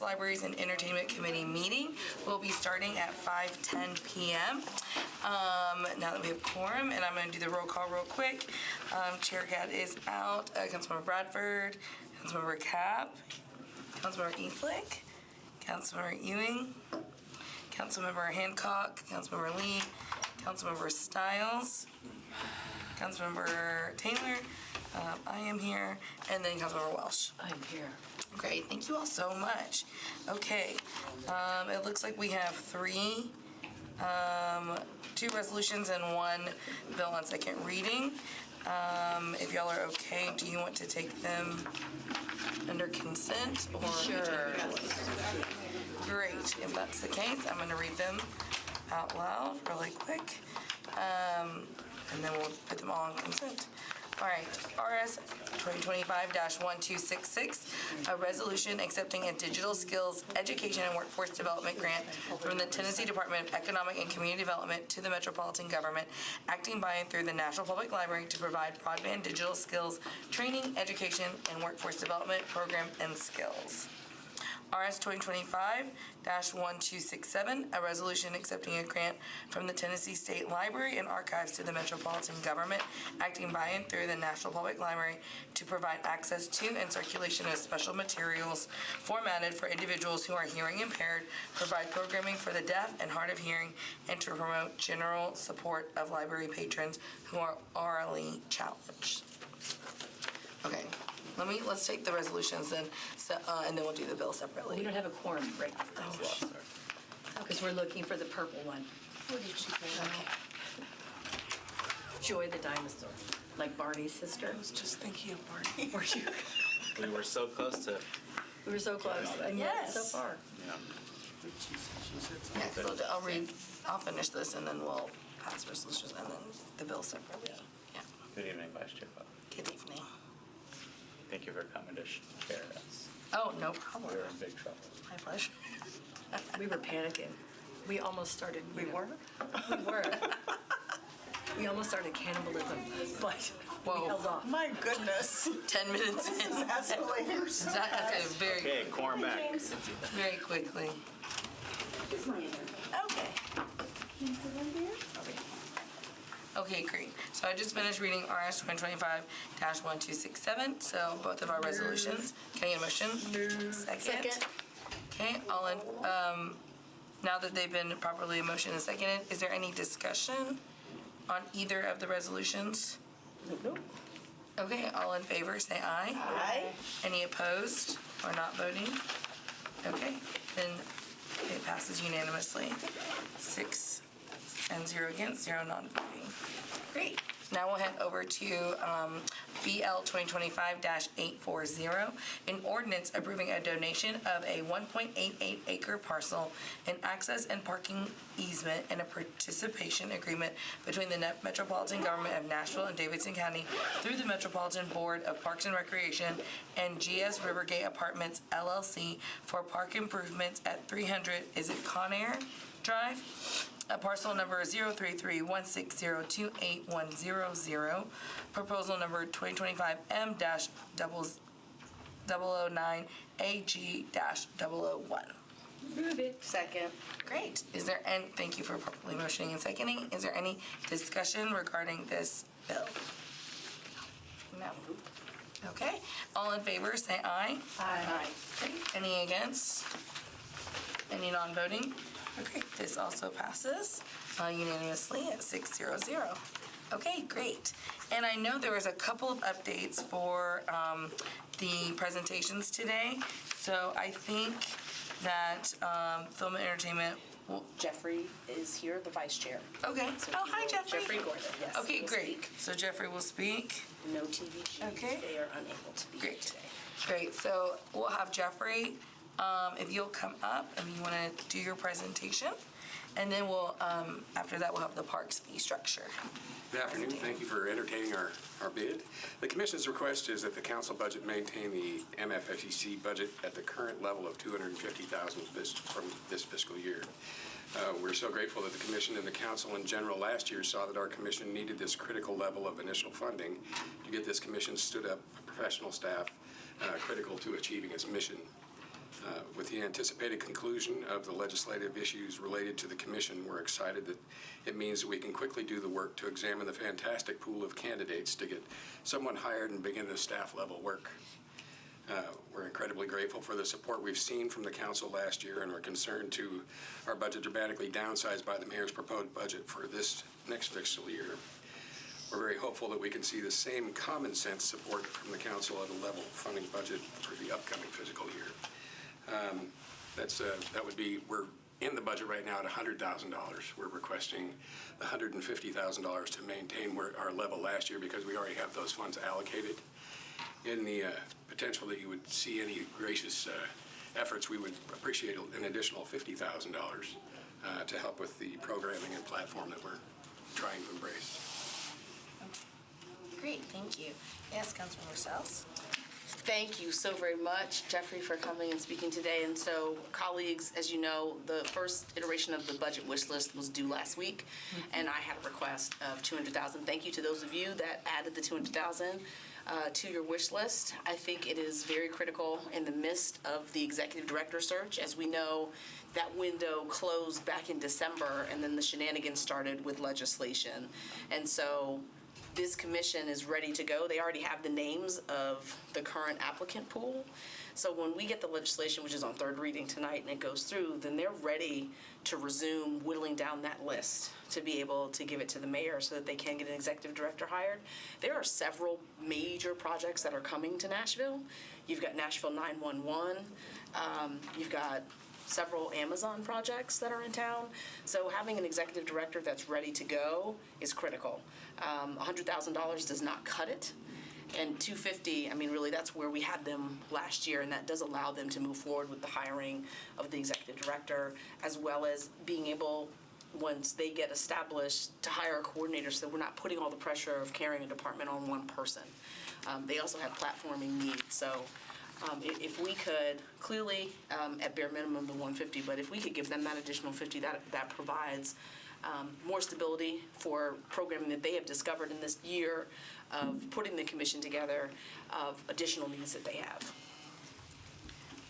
Libraries and Entertainment Committee meeting will be starting at 5:10 p.m. Now that we have quorum, and I'm going to do the roll call real quick. Chair Gadd is out. Councilmember Bradford, Councilmember Capp, Councilmember Eastlick, Councilmember Ewing, Councilmember Hancock, Councilmember Lee, Councilmember Stiles, Councilmember Taylor, I am here, and then Councilmember Welsh. I'm here. Great, thank you all so much. Okay, it looks like we have two resolutions and one bill on second reading. If y'all are okay, do you want to take them under consent or? Sure. Great, if that's the case, I'm gonna read them out loud really quick. And then we'll put them all on consent. All right, RS 2025-1266, a resolution accepting a digital skills education and workforce development grant from the Tennessee Department of Economic and Community Development to the Metropolitan Government, acting by and through the National Public Library to provide broadband digital skills training, education, and workforce development program and skills. RS 2025-1267, a resolution accepting a grant from the Tennessee State Library and Archives to the Metropolitan Government, acting by and through the National Public Library to provide access to and circulation of special materials formatted for individuals who are hearing impaired, provide programming for the deaf and hard of hearing, and to promote general support of library patrons who are orally challenged. Okay. Let's take the resolutions then, and then we'll do the bill separately. We don't have a quorum right now. Because we're looking for the purple one. What did she say? Okay. Joy the dinosaur, like Barney's sister. I was just thinking of Barney. Were you? We were so close to. We were so close, and yet so far. Yeah. Yeah, so I'll finish this and then we'll pass resolutions and then the bill separately. Yeah. Good evening, Vice Chair. Good evening. Thank you for coming to share us. Oh, no problem. We were in big trouble. My pleasure. We were panicking. We almost started. We were? We were. We almost started cannibalism, but we held off. My goodness. 10 minutes in. This is escalating so That's fast. very, Okay, quorum back. very quickly. Okay. Okay, great. So I just finished reading RS 2025-1267, so both of our resolutions. Can I get a motion? Second. Okay, all in, now that they've been properly motioned and seconded, is there any discussion on either of the resolutions? Nope. Okay, all in favor, say aye. Aye. Any opposed or not voting? Okay, then it passes unanimously. 6 and 0 against, 0 non-voting. Great. Now we'll head over to BL 2025-840, an ordinance approving a donation of a 1.88 acre parcel, an access and parking easement, and a participation agreement between the Metropolitan Government of Nashville and Davidson County through the Metropolitan Board of Parks and Recreation and GS Rivergate Apartments, LLC for park improvements at 300, is it Conair Drive? Parcel number 033-16028-100, proposal number 2025 M-009AG-001. Move it. Second. Great. And thank you for properly motioning and seconding. Is there any discussion regarding this bill? No. Okay. All in favor, say aye. Aye. Okay. Any against? Any non-voting? Okay, this also passes unanimously at 6-0-0. Okay, great. And I know there was a couple of updates for the presentations today. So I think that Film and Entertainment will... Jeffrey is here, the vice chair. Okay. Oh, hi, Jeffrey. Jeffrey Gordon, yes. Okay, will great. speak. So Jeffrey will speak. No TVG. Okay. They are unable to be here Great. today. Great. So we'll have Jeffrey, if you'll come up and you want to do your presentation. And then we'll, after that, we'll have the parks fee structure. Good afternoon. Thank you for entertaining our bid. The Commission's request is that the council budget maintain the MFSEC budget at the current level of $250,000 from this fiscal year. We're so grateful that the Commission and the Council in general last year saw that our Commission needed this critical level of initial funding to get this Commission stood up professional staff critical to achieving its mission. With the anticipated conclusion of the legislative issues related to the commission, we're excited that it means that we can quickly do the work to examine the fantastic pool of candidates to get someone hired and begin the staff level work. We're incredibly grateful for the support we've seen from the council last year, and we're concerned to our budget dramatically downsized by the mayor's proposed budget for this next fiscal year. We're very hopeful that we can see the same common sense support from the council at a level funding budget for the upcoming fiscal year. That would be, we're in the budget right now at $100,000. We're requesting the $150,000 to maintain our level last year because we already have those funds allocated. In the potential that you would see any gracious efforts, we would appreciate an additional $50,000 to help with the programming and platform that we're trying to embrace. Great, thank you. Yes, Councilmember Sells? Thank you so very much, Jeffrey, for coming and speaking today. And so, colleagues, as you know, the first iteration of the budget wish list was due last week, and I had a request of $200,000. Thank you to those of you that added the $200,000 to your wish list. I think it is very critical in the midst of the executive director search. As we know, that window closed back in December, and then the shenanigans started with legislation. And so this commission is ready to go. They already have the names of the current applicant pool. So when we get the legislation, which is on third reading tonight, and it goes through, then they're ready to resume whittling down that list to be able to give it to the mayor so that they can get an executive director hired. There are several major projects that are coming to Nashville. You've got Nashville 911. You've got several Amazon projects that are in town. So having an executive director that's ready to go is critical. $100,000 does not cut it. And $250,000, I mean, really, that's where we had them last year, and that does allow them to move forward with the hiring of the executive director, as well as being able, once they get established, to hire a coordinator so that we're not putting all the pressure of carrying a department on one person. They also have platforming needs. So if we could, clearly, at bare minimum, the $150,000, but if we could give them that additional $50,000, that provides more stability for programming that they have discovered in this year of putting the commission together, of additional needs that they have.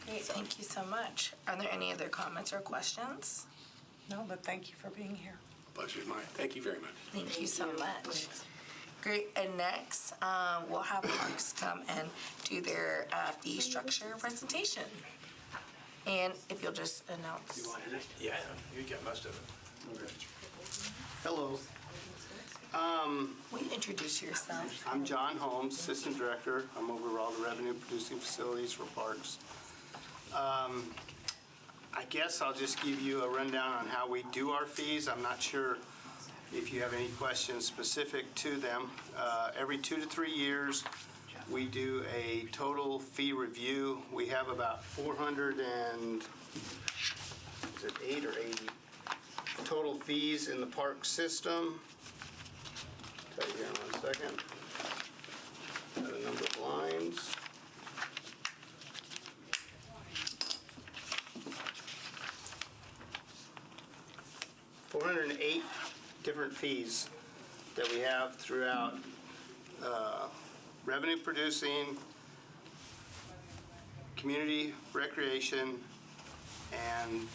Great, thank you so much. Are there any other comments or questions? No, but thank you for being here. Pleasure's mine. Thank you very much. Thank you so much. Great, and next, we'll have Parks come and do their fee structure presentation. And if you'll just announce. Yeah, you get most of it. Hello, Will you introduce yourself? I'm John Holmes, Assistant Director. I'm over all the revenue producing facilities for Parks. I guess I'll just give you a rundown on how we do our fees. I'm not sure if you have any questions specific to them. Every 2 to 3 years, we do a total fee review. We have about 408 or 80 total fees in the park system. Tell you here in 1 second. Got a number of lines. $408 different fees that we have throughout revenue producing, community recreation, and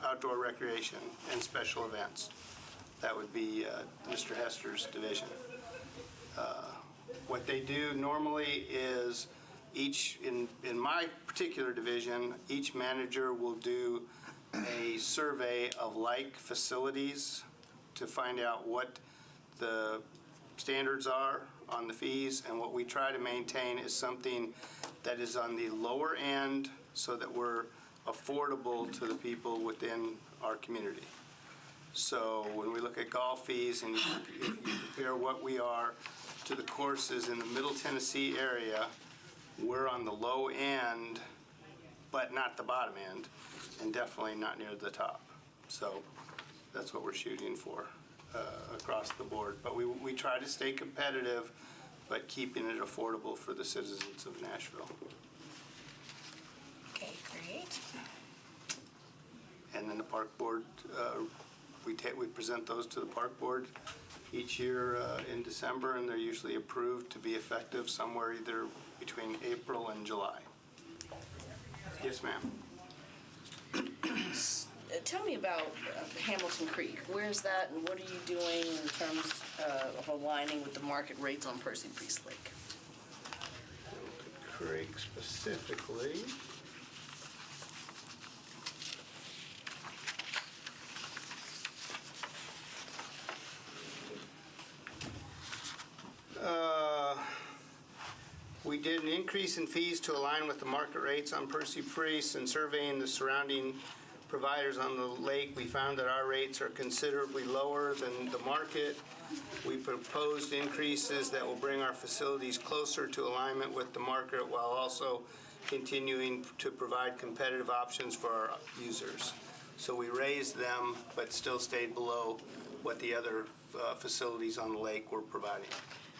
outdoor recreation and special events. That would be Mr. Hester's division. What they do normally is in my particular division, each manager will do a survey of like facilities to find out what the standards are on the fees, and what we try to maintain is something that is on the lower end so that we're affordable to the people within our community. So when we look at golf fees and if you compare what we are to the courses in the Middle Tennessee area, we're on the low end, but not the bottom end, and definitely not near the top. So that's what we're shooting for across the board. But we try to stay competitive, but keeping it affordable for the citizens of Nashville. Okay, great. And then the park board, we present those to the park board each year in December, and they're usually approved to be effective somewhere either between April and July. Yes, ma'am. Tell me about Hamilton Creek. Where's that, and what are you doing in terms of aligning with the market rates on Percy Priest Lake? Creek specifically. We did an increase in fees to align with the market rates on Percy Priest, and surveying the surrounding providers on the lake, we found that our rates are considerably lower than the market. We proposed increases that will bring our facilities closer to alignment with the market while also continuing to provide competitive options for our users. So we raised them, but still stayed below what the other facilities on the lake were providing.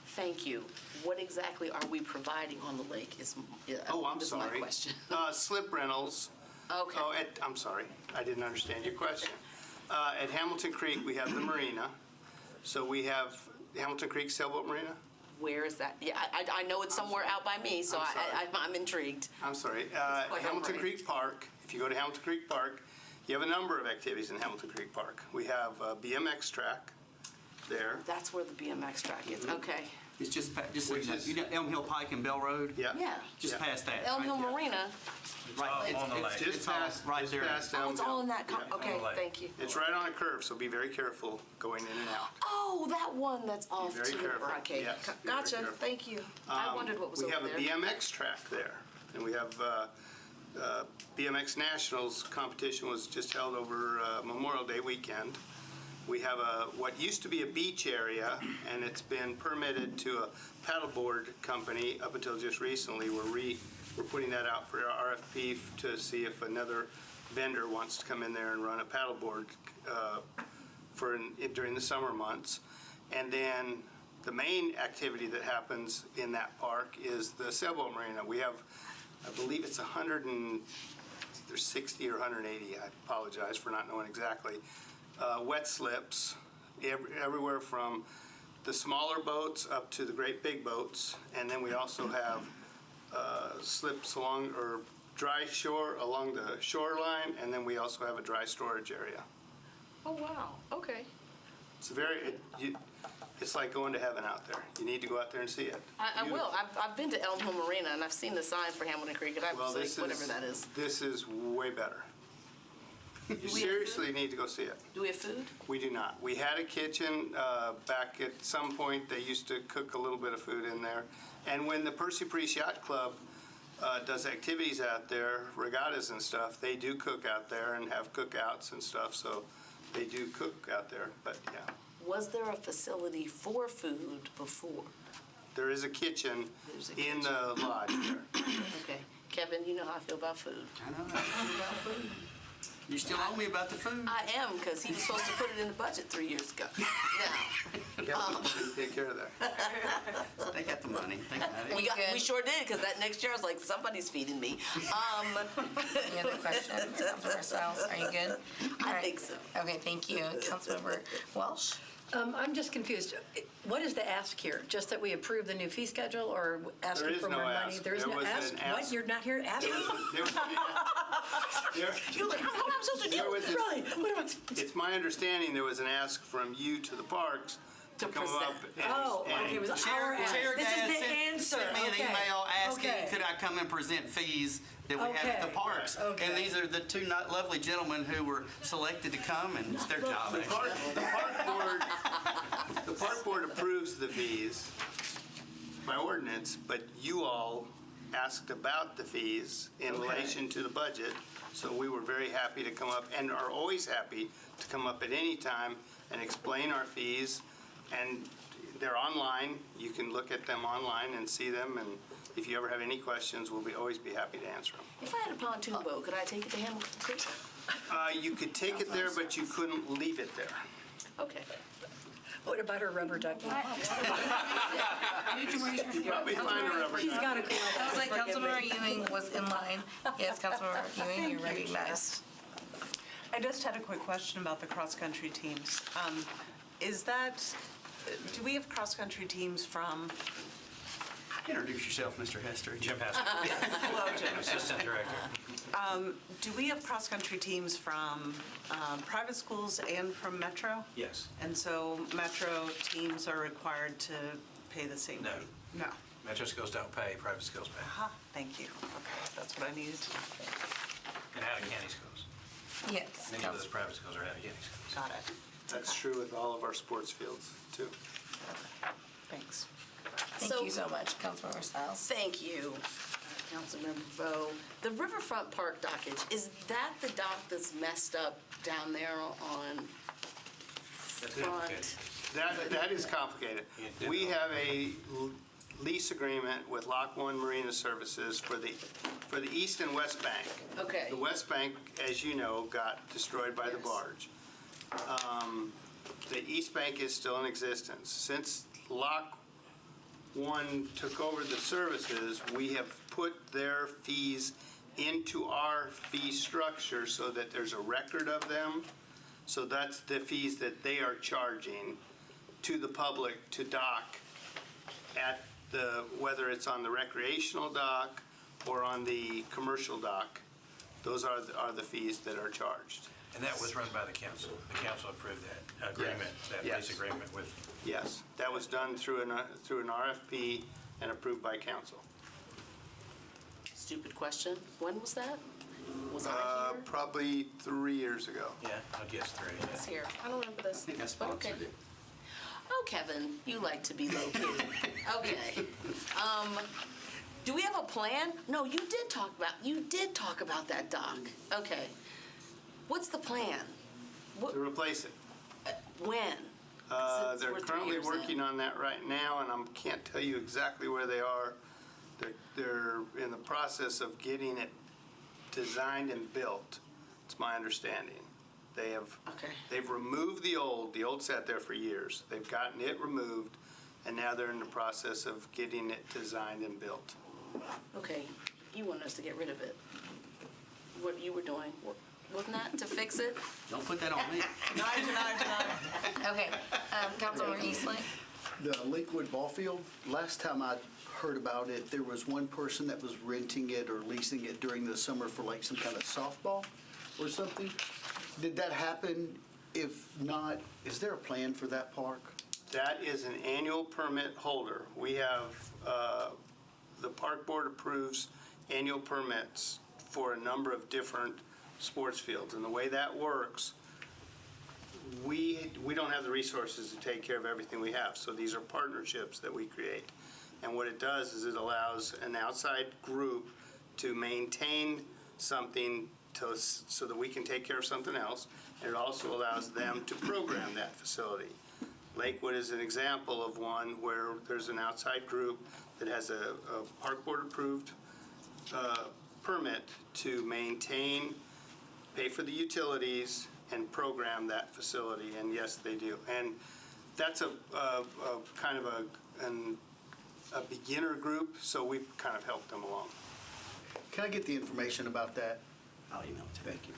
Thank you. What exactly are we providing on the lake is I'm is sorry. my question. Slip rentals. Okay. I'm sorry. I didn't understand your question. At Hamilton Creek, we have the marina. So we have Hamilton Creek Sailboat Marina. Where is that? Yeah, I know it's somewhere out by me, so I'm sorry. I'm intrigued. I'm sorry. quite Hamilton all right. Creek Park. If you go to Hamilton Creek Park, you have a number of activities in Hamilton Creek Park. We have a BMX track there. That's where the BMX track is. Okay. It's just so Which you know, is- you know Elm Hill Pike and Bell Road? Yeah. Yeah. Just Yeah. past that. Elm Hill right there. Marina. Right, on the lake. Just it's all past, right just there. past Oh, Elm it's all in Hill. that. Yeah. Okay, lake. thank you. It's right on a curve, so be very careful going in and out. Oh, that one that's off very to the careful. okay. Yes, be very Gotcha. careful. Thank you. I wondered what was We over have there. a BMX track there, and we have BMX Nationals competition was just held over Memorial Day weekend. We have what used to be a beach area, and it's been permitted to a paddleboard company up until just recently. We're putting that out for our RFP to see if another vendor wants to come in there and run a paddleboard during the summer months. And then the main activity that happens in that park is the sailboat marina. We have, I believe it's 160 or 180, I apologize for not knowing exactly, wet slips everywhere from the smaller boats up to the great big boats. And then we also have slips along, or dry shore along the shoreline, and then we also have a dry storage area. Oh, wow. Okay. It's it's like going to heaven out there. You need to go out there and see it. I will. I've been to Elm Hill Marina, and I've seen the sign for Hamilton Creek, and I Well, was like, whatever that is. This is way better. You have seriously need to go see it. Do we have food? We do not. We had a kitchen back at some point. They used to cook a little bit of food in there. And when the Percy Priest Yacht Club does activities out there, regattas and stuff, they do cook out there and have cookouts and stuff. So they do cook out there. But yeah, Was there a facility for food before? there is a kitchen There's a in the lodge there. Okay. Kevin, you know how I feel about food. I know. You still owe me about the food? I am, because he was supposed to put it in the budget 3 years ago. Now, Kevin can take care of that. They got the money. They got it. we sure did, because that next year I was like, somebody's feeding me. Any other questions? Councilmember Stiles, are you good? I think so. Okay, thank you. Councilmember Welsh? I'm just confused. What is the ask here? Just that we approve the new fee schedule, or asking is for no more money? ask. There is There no was an ask? ask. What? You're not here asking? There was- You're like, how am I supposed to do there it? was a- Really? What am I supposed to It's my understanding there was an ask from you to the parks to To come present. up and. Oh, okay, it was our ask. Chair This Gadd is the sent- answer. Sent me an Okay. email asking, Okay. could I come and present fees that we have at the Okay. parks? Okay. And these are the two lovely gentlemen who were selected to come, and it's their job, The actually. park board approves the fees by ordinance, but you all asked about the fees in relation to the budget. So we were very happy to come up, and are always happy to come up at any time and explain our fees. And they're online. You can look at them online and see them. And if you ever have any questions, we'll always be happy to answer them. If I had a pontoon boat, could I take it to Hamilton Creek? You could take it there, but you couldn't leave it there. Okay. What about her rubber ducky? Probably find a rubber She's duck. got a cool. Sounds like Councilmember Ewing was in line. Yes, Councilmember Ewing, you're recognized. I just had a quick question about the cross-country teams. Do we have cross-country teams from, Introduce yourself, Mr. Hester. Jim Hester, hello, Jim. Assistant Director. Do we have cross-country teams from private schools and from Metro? Yes. And so Metro teams are required to pay the same No. fee? No. Metro schools don't pay, private schools pay. Aha, thank you. Okay, that's what I needed to know. And out-of-county schools. Yes. Many of those private schools are out-of-county schools. Got it. That's true with all of our sports fields, too. Thanks. Thank So- you so much, Councilmember Styles. Thank you, Councilmember Bo. The Riverfront Park dockage, is that the dock that's messed up down there on That's Front? complicated. That is complicated. You did We know. have a lease agreement with Lock One Marina Services for the east and west bank. Okay. The west bank, as you know, got destroyed by the Yes. barge. The east bank is still in existence. Since Lock One took over the services, we have put their fees into our fee structure so that there's a record of them. So that's the fees that they are charging to the public to dock at whether it's on the recreational dock or on the commercial dock. Those are the fees that are charged. And that was run by the council. The council approved that agreement, that Yes. lease agreement with, Yes, that was done through an RFP and approved by council. Stupid question. When was that? Was I here? Probably 3 years ago. yeah, I guess 3. I was here. I don't remember this. I think I but okay. sponsored it. Oh, Kevin, you like to be low-key. Okay. Do we have a plan? No, you did talk about that dock. Okay. What's the plan? To replace it. When? Since They're we're 3 currently years in. working on that right now, and I can't tell you exactly where they are. They're in the process of getting it designed and built, it's my understanding. Okay. They've removed the old sat there for years. They've gotten it removed, and now they're in the process of getting it designed and built. Okay. You want us to get rid of it. What you were doing, wasn't that to fix it? Don't put that on me. Deny. Okay, Councilmember Eastley? The Lakewood Ball Field, last time I heard about it, there was one person that was renting it or leasing it during the summer for like some kind of softball or something. Did that happen? If not, is there a plan for that park? That is an annual permit holder. We have, the park board approves annual permits for a number of different sports fields. And the way that works, we don't have the resources to take care of everything we have. So these are partnerships that we create. And what it does is it allows an outside group to maintain something so that we can take care of something else. And it also allows them to program that facility. Lakewood is an example of one where there's an outside group that has a park board approved permit to maintain, pay for the utilities, and program that facility, and yes, they do. And that's a kind of a beginner group, so we've kind of helped them along. Can I get the information about that? I'll email it to you. Thank you.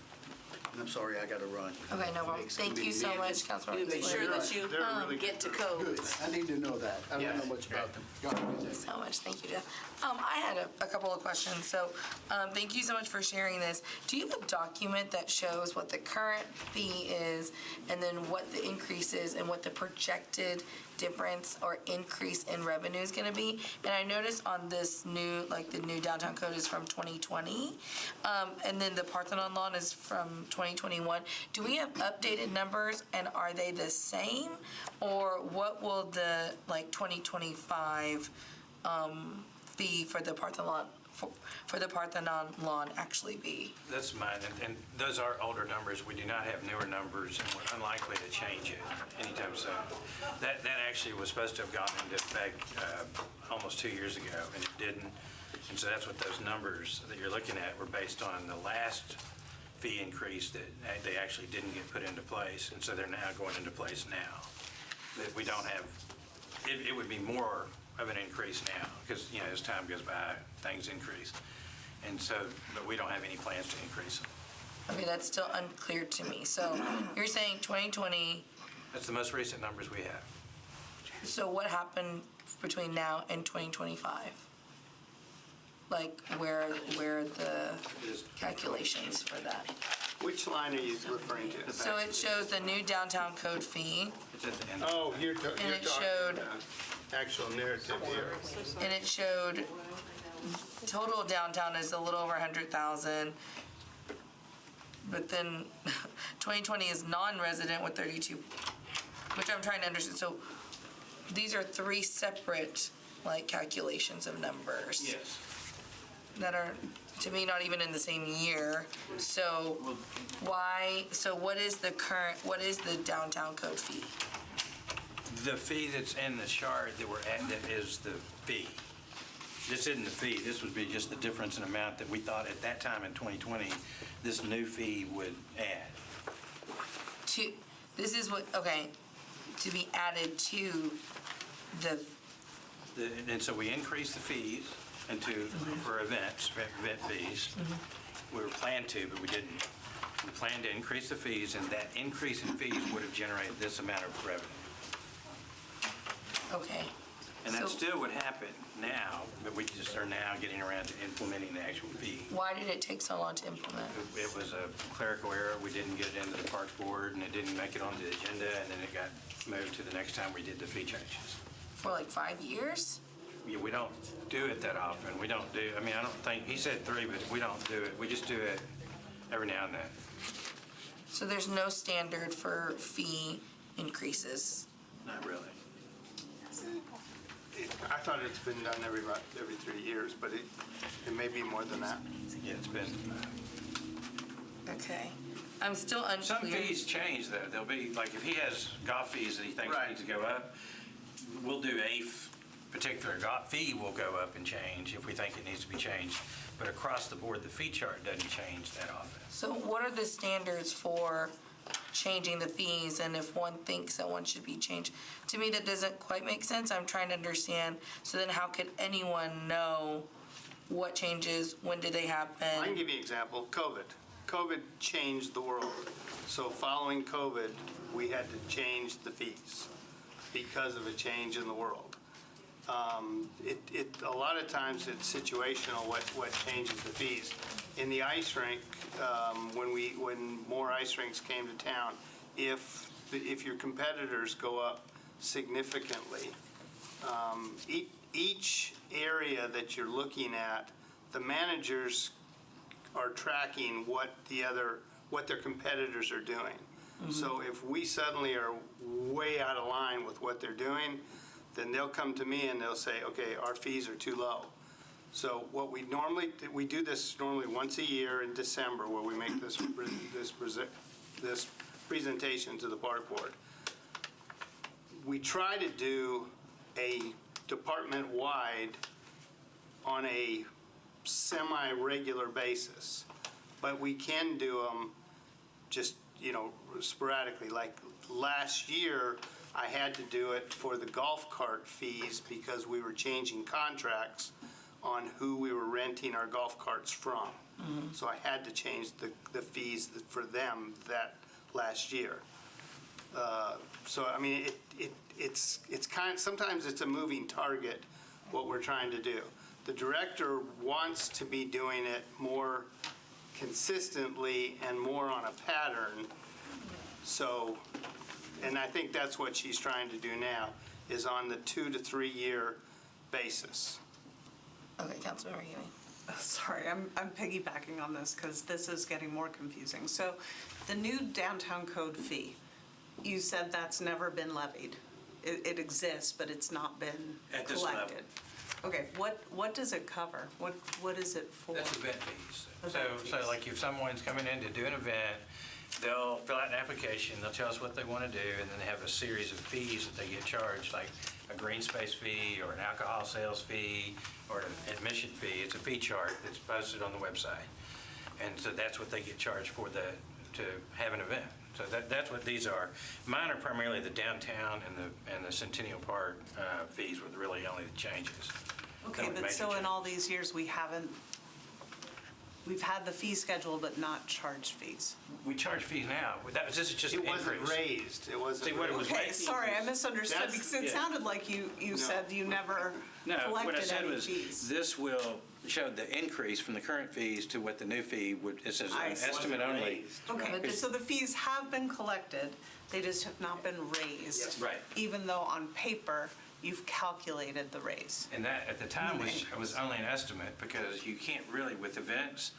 And I'm sorry, I gotta run. Okay, no problem. Thank you so much, Councilmember You make Eastley. sure that you They're really get to good. Good, codes. I need to know that. I don't know much about them. Y'all have a good day. So much, thank you, Jeff. I had a couple of questions, so thank you so much for sharing this. Do you have a document that shows what the current fee is, and then what the increase is, and what the projected difference or increase in revenue is gonna be? And I noticed on this new, like the new downtown code is from 2020, and then the Parthenon lawn is from 2021. Do we have updated numbers, and are they the same? Or what will the, like, 2025 fee for the Parthenon, for the Parthenon lawn actually be? that's mine, and those are older numbers. We do not have newer numbers, and we're unlikely to change it anytime soon. That actually was supposed to have gone into effect almost 2 years ago, and it didn't. And so that's what those numbers that you're looking at were based on the last fee increase that they actually didn't get put into place, and so they're now going into place now. That we don't have, it would be more of an increase now, because, you know, as time goes by, things increase. And so, but we don't have any plans to increase them. Okay, that's still unclear to me. So you're saying 2020, That's the most recent numbers we have. so what happened between now and 2025? like where the calculations for that. Which line are you referring to? So it shows the new downtown code fee, It's at the end. Oh, you're And talking it showed- actual narrative here. and it showed total downtown is a little over 100,000. But then 2020 is non-resident with 32, which I'm trying to understand. So these are three separate, like, calculations of numbers. Yes. That are, to me, not even in the same year. So what is the downtown code fee? The fee that's in the chart that we're at, that is the fee. This isn't the fee, this would be just the difference in amount that we thought at that time in 2020, this new fee would add. This is what, okay, to be added to the, And so we increased the fees for events, event fees. We were planned to, but we didn't. We planned to increase the fees, and that increase in fees would have generated this amount of revenue. okay. And that So- still would happen now, but we just are now getting around to implementing the actual fee. Why did it take so long to implement? It was a clerical error. We didn't get it into the Parks Board, and it didn't make it onto the agenda, and then it got moved to the next time we did the fee changes. For like 5 years? Yeah, we don't do it that often. We don't do, I mean, I don't think, he said 3, but we don't do it. We just do it every now and then. So there's no standard for fee increases? Not really. I thought it's been done every 3 years, but it may be more than that. Yeah, it's been, Okay. I'm still unclear. some fees change though. There'll be, like, if he has golf fees that he thinks Right. need to go up, we'll do a particular golf fee will go up and change if we think it needs to be changed. But across the board, the fee chart doesn't change that often. So what are the standards for changing the fees, and if one thinks that one should be changed? To me, that doesn't quite make sense. I'm trying to understand. So then how could anyone know what changes, when did they happen? I can give you an example. COVID. COVID changed the world. So following COVID, we had to change the fees because of a change in the world. A lot of times it's situational what changes the fees. In the ice rink, when more ice rinks came to town, if your competitors go up significantly, each area that you're looking at, the managers are tracking what their competitors are doing. So if we suddenly are way out of line with what they're doing, then they'll come to me and they'll say, okay, our fees are too low. So what we do this normally once a year in December, where we make this presentation to the park board. We try to do a department-wide on a semi-regular basis, but we can do them just, sporadically. Like last year, I had to do it for the golf cart fees because we were changing contracts on who we were renting our golf carts from. So I had to change the fees for them that last year. So I mean, it's kind of, sometimes it's a moving target what we're trying to do. The director wants to be doing it more consistently and more on a pattern. So, and I think that's what she's trying to do now, is on the 2 to 3 year basis. Okay, Councilmember Ewing. Sorry, I'm piggybacking on this because this is getting more confusing. So the new downtown code fee, you said that's never been levied. It exists, but it's not been At this level. collected. Okay, what does it cover? What is it for? That's event fees. Event So fees. like if someone's coming in to do an event, they'll fill out an application, they'll tell us what they want to do, and then they have a series of fees that they get charged, like a green space fee, or an alcohol sales fee, or an admission fee. It's a fee chart that's posted on the website. And so that's what they get charged for to have an event. So that's what these are. Mine are primarily the downtown and the Centennial Park fees were really only the changes. Okay, No but major so in changes. all these years, we've had the fee schedule but not charged fees. We charge fees now. This is just an It wasn't increase. raised. It wasn't See, what it was raised. Okay, raised. sorry, I misunderstood That's- because it yeah. sounded like you said you never No, what I collected said any was, fees. this will showed the increase from the current fees to what the new fee would, it says I an see. estimate only. Okay, so the fees have been collected, they just have not been raised. Right. Even though on paper, you've calculated the raise. And that, at the time, was only an estimate, because you can't really, with events,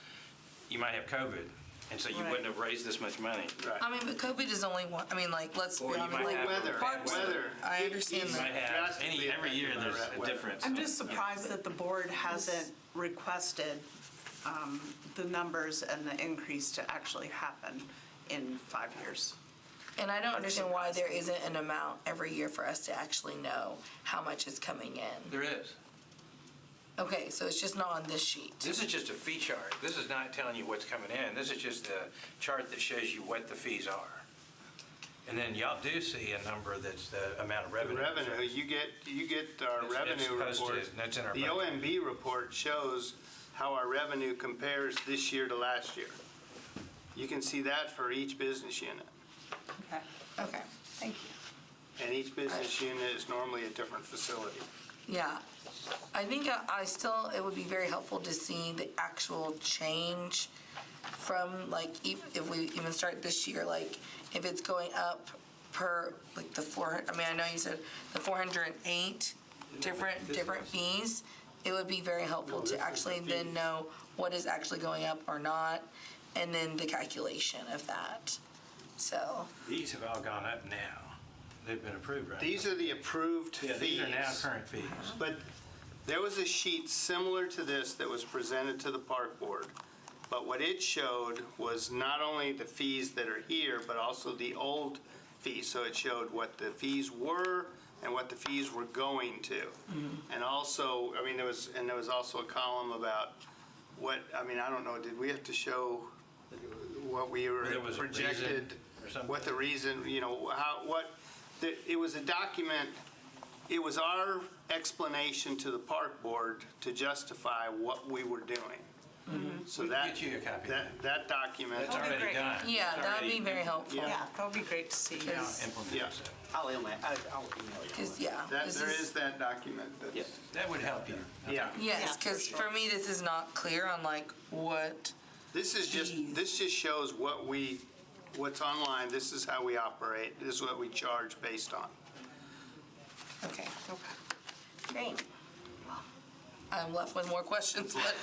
you might have COVID, and so you Right. wouldn't have raised this much money. I mean, but COVID is only one, I mean, like, let's be Or you honest, might like, have Weather, parks, weather. I understand You that. might have, every year there's a difference. I'm just surprised that the board hasn't requested the numbers and the increase to actually happen in 5 years. And I don't understand why there isn't an amount every year for us to actually know how much is coming in. There is. Okay, so it's just not on this sheet. This is just a fee chart. This is not telling you what's coming in. This is just a chart that shows you what the fees are. And then y'all do see a number that's the amount of The revenue. revenue, you get our It's revenue posted, report. and that's in our The budget. OMB report shows how our revenue compares this year to last year. You can see that for each business unit. Okay. Okay, thank you. And each business unit is normally a different facility. Yeah, I think I still, it would be very helpful to see the actual change from, like, if we even start this year, like, if it's going up per, like, the 400, I mean, I know you said the 408 different fees. It would be very helpful to actually then know what is actually going up or not, and then the calculation of that, so. These have all gone up now. They've been approved, right? These are the approved fees. Yeah, these are now current fees. But there was a sheet similar to this that was presented to the park board. But what it showed was not only the fees that are here, but also the old fees. So it showed what the fees were and what the fees were going to. And also, I mean, there was also a column about what, I mean, I don't know, did we have to show what we were There was a reason projected? or something? What the reason, you know, it was a document, it was our explanation to the park board to justify what we were doing. So We can that, get you a copy of that document. It's That'd be already great. done. Yeah, It's that would already be very helpful. Yeah, that would be great to see. implemented, Yeah. so I'll email you. Because, yeah. That, this there is that document. Yes. that would help you. Yeah. Yes, because for me, this is not clear on, like, what, This is just, this just shows what's online, this is how we operate, this is what we charge based on. okay. Great. I'm left with more questions, but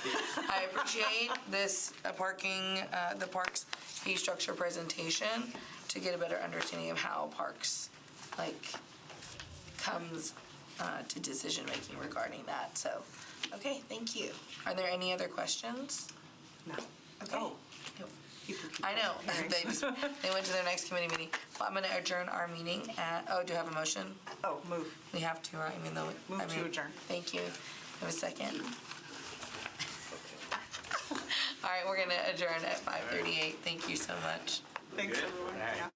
I appreciate this the parks fee structure presentation to get a better understanding of how parks, like, comes to decision-making regarding that, so, okay, thank you. Are there any other questions? No. Okay. Oh. I know, they went to their next committee meeting. Well, I'm gonna adjourn our meeting at, do you have a motion? Oh, move. We have to, right? I mean, Move to adjourn. Thank you. Have a second. All right, we're gonna adjourn at 5:38. Thank you so much. Thanks, everyone. All right. Yeah.